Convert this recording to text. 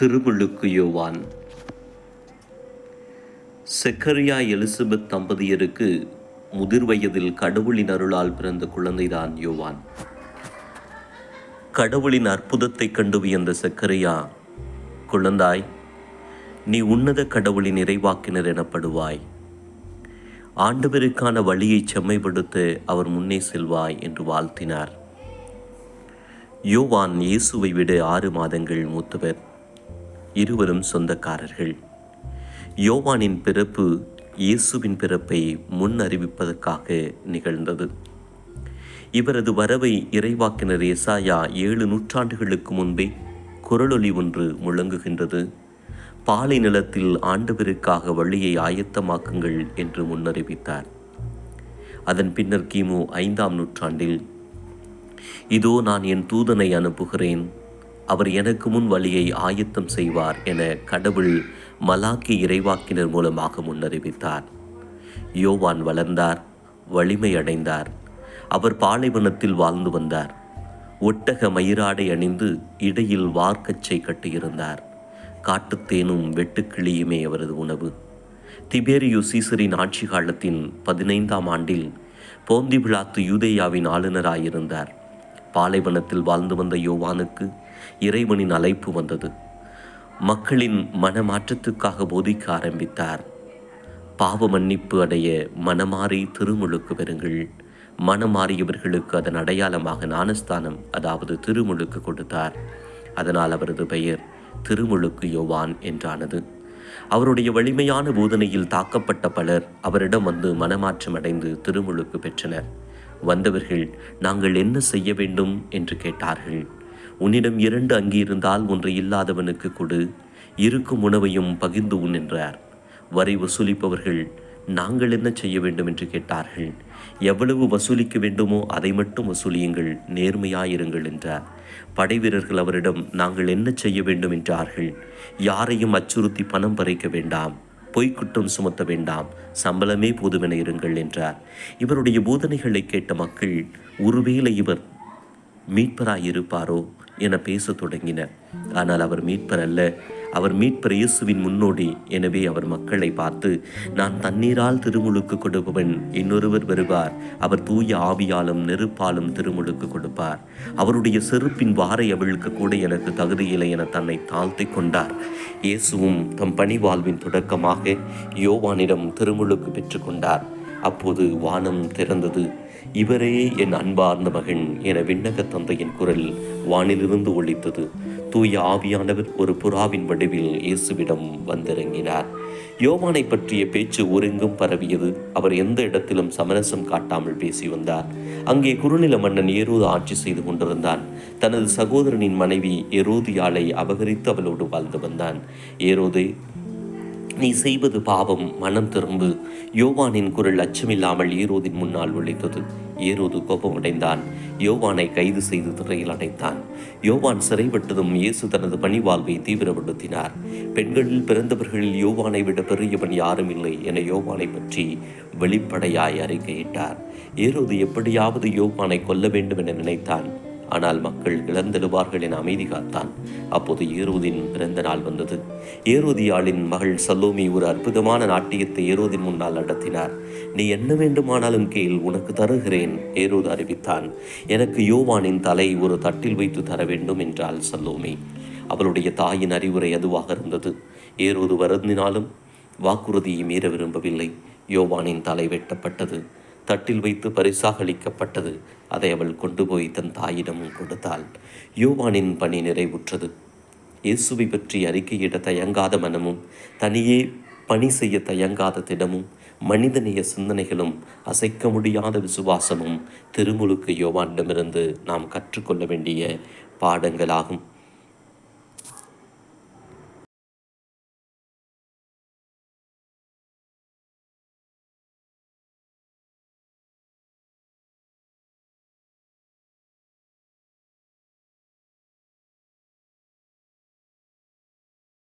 திருமுழுக்கு யோவான். செக்கரியா எலிசபெத் தம்பதியருக்கு முதிர் வயதில் கடவுளின் அருளால் பிறந்த குழந்தைதான் யோவான். கடவுளின் அற்புதத்தை கண்டு வியந்த செக்கரியா, குழந்தாய், நீ உன்னத கடவுளின் இறைவாக்கினர் எனப்படுவாய். ஆண்டவருக்கான வழியை செம்மைப்படுத்த அவர் முன்னே செல்வாய் என்று வாழ்த்தினார். யோவான் இயேசுவை விட 6 மாதங்கள் மூத்தவர். இருவரும் சொந்தக்காரர்கள். யோவானின் பிறப்பு இயேசுவின் பிறப்பை முன் அறிவிப்பதற்காக நிகழ்ந்தது. இவரது வரவை இறைவாக்கினர் எசாயா 7 நூற்றாண்டுகளுக்கு முன்பே குரலொலி ஒன்று முழங்குகின்றது. பாலை நிலத்தில் ஆண்டவருக்காக வழியை ஆயத்தமாக்குங்கள் என்று முன்னறிவித்தார். அதன் பின்னர் கிமு 5ஆம் நூற்றாண்டில், இதோ நான் என் தூதனை அனுப்புகிறேன், அவர் எனக்கு முன் வழியை ஆயத்தம் செய்வார் என கடவுள் மலாக்கி இறைவாக்கினர் மூலமாக முன்னறிவித்தார். யோவான் வளர்ந்தார், வலிமை அடைந்தார். அவர் பாலைவனத்தில் வாழ்ந்து வந்தார். ஒட்டக மயிராடை அணிந்து இடையில் வார்க்கச்சை கட்டியிருந்தார். காட்டுத்தேனும் வெட்டுக்கிளியுமே அவரது உணவு. திபேரியு சீசரின் ஆட்சி காலத்தின் 15ஆம் ஆண்டில் போந்தி பிலாத்து யூதேயாவின் ஆளுநராயிருந்தார். பாலைவனத்தில் வாழ்ந்து வந்த யோவானுக்கு இறைவனின் அழைப்பு வந்தது. மக்களின் மனமாற்றத்துக்காக போதிக்க ஆரம்பித்தார். பாவ மன்னிப்பு அடைய மனமாறி திருமுழுக்கு பெறுங்கள். மனமாறியவர்களுக்கு அதன் அடையாளமாக ஞானஸ்தானம், அதாவது திருமுழுக்கு கொடுத்தார். அதனால் அவரது பெயர் திருமுழுக்கு யோவான் என்றானது. அவருடைய வலிமையான போதனையில் தாக்கப்பட்ட பலர் அவரிடம் வந்து மனமாற்றம் அடைந்து திருமுழுக்கு பெற்றனர். வந்தவர்கள், நாங்கள் என்ன செய்ய வேண்டும் என்று கேட்டார்கள். உன்னிடம் 2 அங்கி இருந்தால் 1 இல்லாதவனுக்கு கொடு, இருக்கும் உணவையும் பகிர்ந்து உண் என்றார். வரி வசூலிப்பவர்கள், நாங்கள் என்ன செய்ய வேண்டும் என்று கேட்டார்கள். எவ்வளவு வசூலிக்க வேண்டுமோ அதை மட்டும் வசூலியுங்கள், நேர்மையாயிருங்கள் என்றார். படைவீரர்கள் அவரிடம், நாங்கள் என்ன செய்ய வேண்டும் என்றார்கள். யாரையும் அச்சுறுத்தி பணம் பறிக்க வேண்டாம், பொய்க்குற்றம் சுமத்த வேண்டாம், சம்பளமே போதுமென இருங்கள் என்றார். இவருடைய போதனைகளை கேட்ட மக்கள், ஒருவேளை இவர் மீட்பராயிருப்பாரோ என பேசத் தொடங்கினர். ஆனால் அவர் மீட்பர் அல்ல, அவர் மீட்பர் இயேசுவின் முன்னோடி. எனவே அவர் மக்களை பார்த்து, நான் தண்ணீரால் திருமுழுக்கு கொடுப்பவன், இன்னொருவர் வருவார், அவர் தூய ஆவியாலும் நெருப்பாலும் திருமுழுக்கு கொடுப்பார். அவருடைய செருப்பின் வாரை அவிழ்க்க கூட எனக்கு தகுதியில்லை என தன்னை தாழ்த்தி கொண்டார். இயேசுவும் தம் பணிவாழ்வின் தொடக்கமாக யோவானிடம் திருமுழுக்கு பெற்றுக்கொண்டார். அப்போது வானம் திறந்தது. இவரே என் அன்பார்ந்த மகன் என விண்ணக தந்தையின் குரல் வானிலிருந்து ஒலித்தது. தூய ஆவியானவர் ஒரு புறாவின் வடிவில் இயேசுவிடம் வந்திறங்கினார். யோவானை பற்றிய பேச்சு ஊரெங்கும் பரவியது. அவர் எந்த இடத்திலும் சமரசம் காட்டாமல் பேசி வந்தார். அங்கே குறுநில மன்னன் ஏரோது ஆட்சி செய்து கொண்டிருந்தான். தனது சகோதரனின் மனைவி ஏரோதியாளை அபகரித்து அவளோடு வாழ்ந்து வந்தான். ஏரோதே, நீ செய்வது பாவம், மனம் திரும்பு. யோவானின் குரல் அச்சமில்லாமல் ஏரோதின் முன்னால் ஒலித்தது. ஏரோது கோபமடைந்தான். யோவானை கைது செய்து திரையில் அடைத்தான். யோவான் சிறைப்பட்டதும் இயேசு தனது பணிவாழ்வை தீவிரப்படுத்தினார். பெண்களில் பிறந்தவர்களில் யோவானை விட பெரியவன் யாரும் இல்லை என யோவானை பற்றி வெளிப்படையாய் அறிக்கையிட்டார். ஏரோது எப்படியாவது யோவானை கொல்ல வேண்டும் என நினைத்தான். ஆனால் மக்கள் இழந்தெழுவார்கள் என அமைதி காத்தான். அப்போது ஏரோதின் பிறந்த நாள் வந்தது. ஏரோதியாளின் மகள் சலோமி ஒரு அற்புதமான நாட்டியத்தை ஏரோதின் முன்னால் நடத்தினார். நீ என்ன வேண்டுமானாலும் கேள், உனக்கு தருகிறேன், ஏரோது அறிவித்தான். எனக்கு யோவானின் தலை ஒரு தட்டில் வைத்து தர வேண்டும் என்றாள் சலோமி. அவளுடைய தாயின் அறிவுரை அதுவாக இருந்தது. ஏரோது வருந்தினாலும் வாக்குறுதியை மீற விரும்பவில்லை. யோவானின் தலை வெட்டப்பட்டது, தட்டில் வைத்து பரிசாக அளிக்கப்பட்டது. அதை அவள் கொண்டு போய் தன் தாயிடமும் கொடுத்தாள். யோவானின் பணி நிறைவுற்றது. இயேசுவை பற்றி அறிக்கையிட தயங்காத மனமும், தனியே பணி செய்ய தயங்காத திடமும், மனிதநேய சிந்தனைகளும், அசைக்க முடியாத விசுவாசமும் திருமுழுக்கு யோவானிடமிருந்து நாம் கற்றுக்கொள்ள வேண்டிய பாடங்களாகும்.